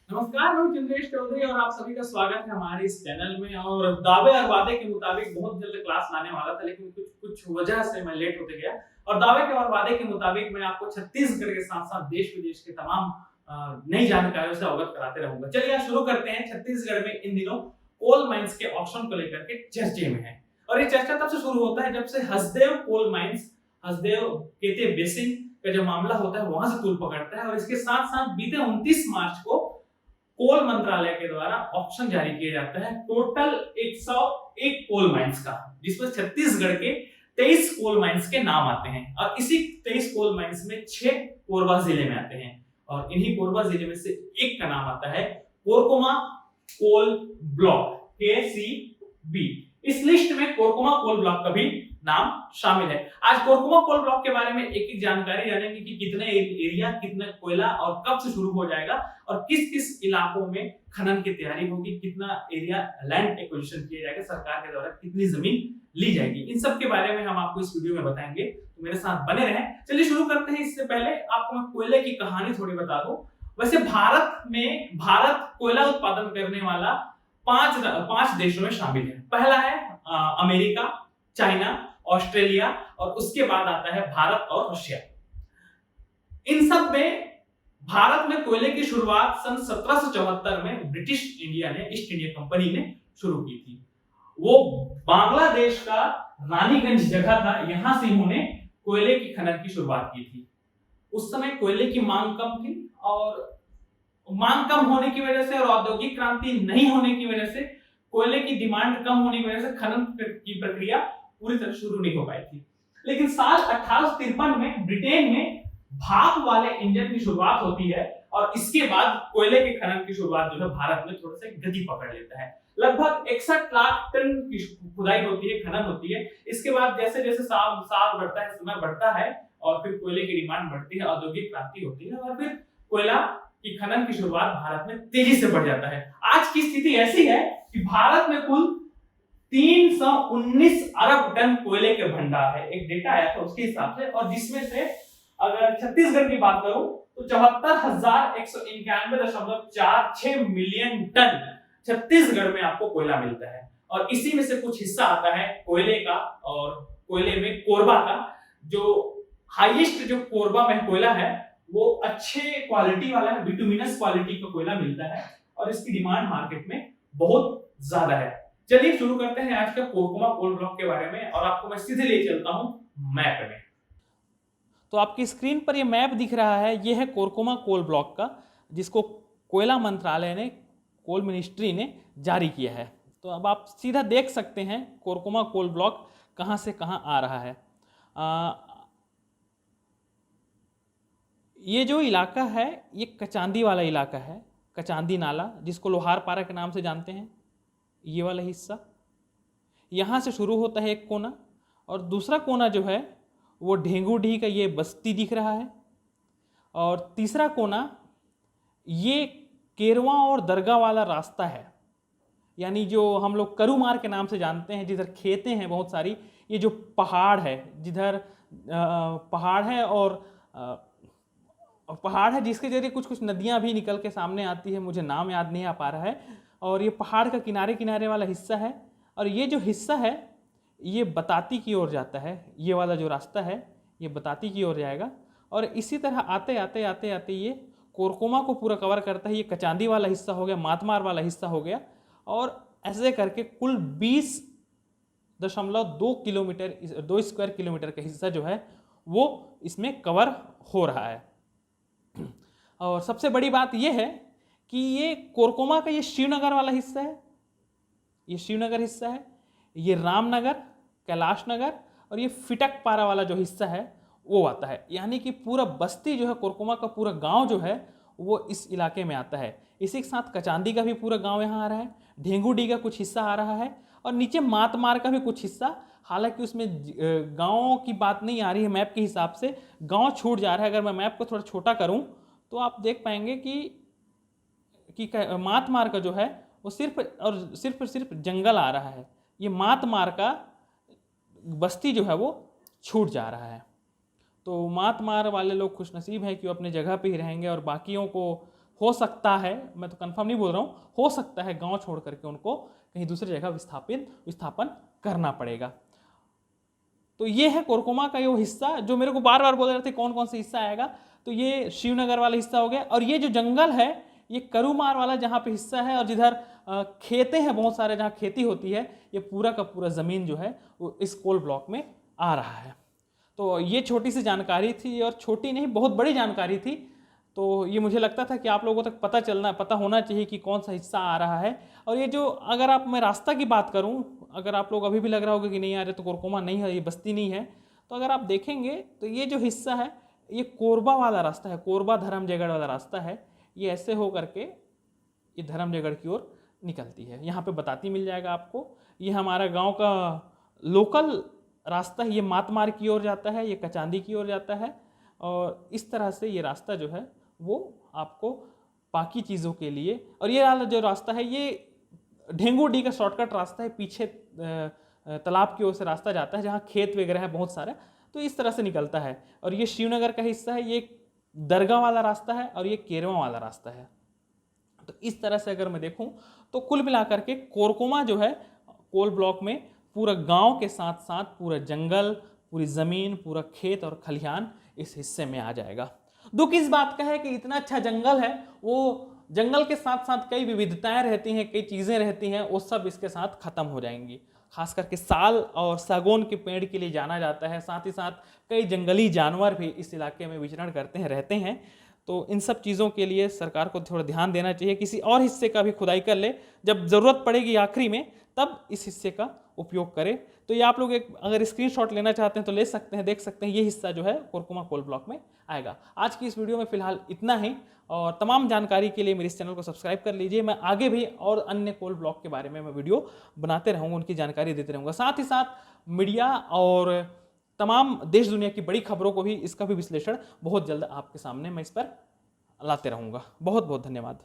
नमस्कार, मैं चंद्रेश चौधरी और आप सभी का स्वागत है हमारे इस चैनल में। और दावे और वादे के मुताबिक बहुत जल्द क्लास लाने वाला था, लेकिन कुछ वजह से मैं लेट होते गया। और दावे के और वादे के मुताबिक मैं आपको छत्तीसगढ़ के साथ साथ देश विदेश के तमाम नई जानकारियों से अवगत कराते रहूंगा। चलिए आज शुरू करते हैं। छत्तीसगढ़ में इन दिनों कोल माइंस के ऑप्शन को लेकर के चर्चे में है, और ये चर्चा तब से शुरू होता है जब से हसदेव कोल माइंस, हसदेव केते बेसिन का जो मामला होता है वहां से तूल पकड़ता है। और इसके साथ साथ बीते 29 मार्च को कोल मंत्रालय के द्वारा ऑप्शन जारी किया जाता है टोटल 101 कोल माइंस का, जिसमें छत्तीसगढ़ के 23 कोल माइंस के नाम आते हैं। और इसी 23 कोल माइंस में 6 कोरबा जिले में आते हैं, और इन्हीं कोरबा जिले में से एक का नाम आता है कोरकोमा कोल ब्लॉक, KCB। इस लिस्ट में कोरकोमा कोल ब्लॉक का भी नाम शामिल है। आज कोरकोमा कोल ब्लॉक के बारे में एक एक जानकारी जानेंगे कि कितने एरिया, कितना कोयला और कब से शुरू हो जाएगा, और किस किस इलाकों में खनन की तैयारी होगी, कितना एरिया लैंड एक्विजिशन किया जाएगा, सरकार के द्वारा कितनी जमीन ली जाएगी। इन सब के बारे में हम आपको इस वीडियो में बताएंगे, तो मेरे साथ बने रहें। चलिए शुरू करते हैं। इससे पहले आपको मैं कोयले की कहानी थोड़ी बता दूं। वैसे भारत कोयला उत्पादन करने वाला पांच देशों में शामिल है। पहला है अमेरिका, चाइना, ऑस्ट्रेलिया, और उसके बाद आता है भारत और रशिया। इन सब में भारत में कोयले की शुरुआत सन 1774 में ब्रिटिश इंडिया ने, ईस्ट इंडिया कंपनी ने शुरू की थी। वो बांग्लादेश का रानीगंज जगह था, यहां से इन्होंने कोयले की खनन की शुरुआत की थी। उस समय कोयले की मांग कम थी, और मांग कम होने की वजह से और औद्योगिक क्रांति नहीं होने की वजह से, कोयले की डिमांड कम होने की वजह से खनन की प्रक्रिया पूरी तरह शुरू नहीं हो पाई थी। लेकिन साल 1853 में ब्रिटेन में भाप वाले इंजन की शुरुआत होती है, और इसके बाद कोयले के खनन की शुरुआत जो है भारत में थोड़ा सा गति पकड़ लेता है। लगभग 61 लाख टन की खुदाई होती है, खनन होती है। इसके बाद जैसे जैसे साल बढ़ता है, समय बढ़ता है, और फिर कोयले की डिमांड बढ़ती है, औद्योगिक क्रांति होती है, और फिर कोयला की खनन की शुरुआत भारत में तेजी से बढ़ जाता है। आज की स्थिति ऐसी है कि भारत में कुल 319 अरब टन कोयले के भंडार है। एक डेटा आया था उसके हिसाब से, और जिसमें से अगर छत्तीसगढ़ की बात करूं तो 74,191.46 मिलियन टन छत्तीसगढ़ में आपको कोयला मिलता है। और इसी में से कुछ हिस्सा आता है कोयले का, और कोयले में कोरबा का, जो हाईएस्ट जो कोरबा में कोयला है वो अच्छे क्वालिटी वाला है, बिटुमिनस क्वालिटी का कोयला मिलता है, और इसकी डिमांड मार्केट में बहुत ज्यादा है। चलिए शुरू करते हैं आज का कोरकोमा कोल ब्लॉक के बारे में, और आपको मैं सीधे ले चलता हूं मैप में। तो आपकी स्क्रीन पर ये मैप दिख रहा है, ये है कोरकोमा कोल ब्लॉक का, जिसको कोयला मंत्रालय ने, कोल मिनिस्ट्री ने जारी किया है। तो अब आप सीधा देख सकते हैं कोरकोमा कोल ब्लॉक कहाँ से कहाँ आ रहा है। ये जो इलाका है ये कचांदी वाला इलाका है, कचांदी नाला, जिसको लोहार पारा के नाम से जानते हैं। ये वाला हिस्सा यहाँ से शुरू होता है एक कोना, और दूसरा कोना जो है वो ढेंगूडीह का ये बस्ती दिख रहा है, और तीसरा कोना ये केरवा और दरगाह वाला रास्ता है, यानी जो हम लोग करूमार के नाम से जानते हैं, जिधर खेतें हैं बहुत सारी। ये जो पहाड़ है, जिधर पहाड़ है और पहाड़ है जिसके जरिए कुछ कुछ नदियां भी निकल के सामने आती है, मुझे नाम याद नहीं आ पा रहा है। और ये पहाड़ का किनारे किनारे वाला हिस्सा है, और ये जो हिस्सा है ये बताती की ओर जाता है। ये वाला जो रास्ता है ये बताती की ओर जाएगा, और इसी तरह आते आते आते आते ये कोरकोमा को पूरा कवर करता है। ये कचांदी वाला हिस्सा हो गया, मातमार वाला हिस्सा हो गया, और ऐसे करके कुल 20.2 किलोमीटर, 2 स्क्वायर किलोमीटर का हिस्सा जो है वो इसमें कवर हो रहा है। और सबसे बड़ी बात यह है कि ये कोरकोमा का ये शिवनगर वाला हिस्सा है, ये शिवनगर हिस्सा है, ये रामनगर, कैलाश नगर, और ये फिटकपारा वाला जो हिस्सा है वो आता है। यानी कि पूरा बस्ती जो है, कोरकोमा का पूरा गांव जो है वो इस इलाके में आता है। इसी के साथ कचांदी का भी पूरा गांव यहाँ आ रहा है, ढेंगूडी का कुछ हिस्सा आ रहा है, और नीचे मातमार का भी कुछ हिस्सा। हालांकि उसमें गाँव की बात नहीं आ रही है मैप के हिसाब से, गाँव छूट जा रहा है। अगर मैं मैप को थोड़ा छोटा करूँ तो आप देख पाएंगे कि मातमार का जो है वो सिर्फ जंगल आ रहा है। ये मातमार का बस्ती जो है वो छूट जा रहा है। तो मातमार वाले लोग खुशनसीब हैं कि वो अपने जगह पे ही रहेंगे, और बाकियों को हो सकता है, मैं तो कंफर्म नहीं बोल रहा हूँ, हो सकता है गांव छोड़ करके उनको कहीं दूसरी जगह विस्थापन करना पड़ेगा। तो ये है कोरकोमा का ये हिस्सा जो मेरे को बार बार बोल रहे थे कौन कौन सा हिस्सा आएगा। तो ये शिवनगर वाला हिस्सा हो गया, और ये जो जंगल है ये करूमार वाला जहाँ पे हिस्सा है, और जिधर खेते हैं बहुत सारे, जहाँ खेती होती है, ये पूरा का पूरा ज़मीन जो है वो इस कोल ब्लॉक में आ रहा है। तो ये छोटी सी जानकारी थी, और छोटी नहीं बहुत बड़ी जानकारी थी। तो ये मुझे लगता था कि आप लोगों तक पता होना चाहिए कि कौन सा हिस्सा आ रहा है। और ये जो अगर मैं रास्ता की बात करूं, अगर आप लोग अभी भी लग रहा होगा कि नहीं आ रहे तो कोरकोमा नहीं है, ये बस्ती नहीं है, तो अगर आप देखेंगे तो ये जो हिस्सा है ये कोरबा वाला रास्ता है, कोरबा धर्मजयगढ़ वाला रास्ता है। ये ऐसे हो करके ये धर्मजयगढ़ की ओर निकलती है। यहाँ पे बताती मिल जाएगा आपको। ये हमारा गाँव का लोकल रास्ता है, ये मातमार की ओर जाता है, ये कचांदी की ओर जाता है, और इस तरह से ये रास्ता जो है वो आपको बाकी चीज़ों के लिए, और ये वाला जो रास्ता है ये ढेंगूडी का शॉर्टकट रास्ता है, पीछे तालाब की ओर से रास्ता जाता है जहाँ खेत वगैरह है बहुत सारे, तो इस तरह से निकलता है। और ये शिवनगर का हिस्सा है, ये दरगाह वाला रास्ता है, और ये केरवा वाला रास्ता है। तो इस तरह से अगर मैं देखूं तो कुल मिलाकर के कोरकोमा जो है कोल ब्लॉक में पूरा गांव के साथ साथ पूरा जंगल, पूरी ज़मीन, पूरा खेत और खलिहान इस हिस्से में आ जाएगा। दुख इस बात का है कि इतना अच्छा जंगल है, वो जंगल के साथ साथ कई विविधताएं रहती हैं, कई चीज़ें रहती हैं, वो सब इसके साथ ख़त्म हो जाएंगी। खास करके साल और सागौन के पेड़ के लिए जाना जाता है, साथ ही साथ कई जंगली जानवर भी इस इलाके में विचरण करते हैं, रहते हैं। तो इन सब चीज़ों के लिए सरकार को थोड़ा ध्यान देना चाहिए, किसी और हिस्से का भी खुदाई कर ले, जब ज़रूरत पड़ेगी आखिरी में तब इस हिस्से का उपयोग करें। तो ये आप लोग एक अगर स्क्रीनशॉट लेना चाहते हैं तो ले सकते हैं, देख सकते हैं, ये हिस्सा जो है कोरकोमा कोल ब्लॉक में आएगा। आज की इस वीडियो में फिलहाल इतना ही, और तमाम जानकारी के लिए मेरे इस चैनल को सब्सक्राइब कर लीजिए। मैं आगे भी और अन्य कोल ब्लॉक के बारे में मैं वीडियो बनाते रहूँगा, उनकी जानकारी देते रहूँगा। साथ ही साथ मीडिया और तमाम देश दुनिया की बड़ी खबरों को भी, इसका भी विश्लेषण बहुत जल्द आपके सामने मैं इस पर लाते रहूँगा। बहुत बहुत धन्यवाद।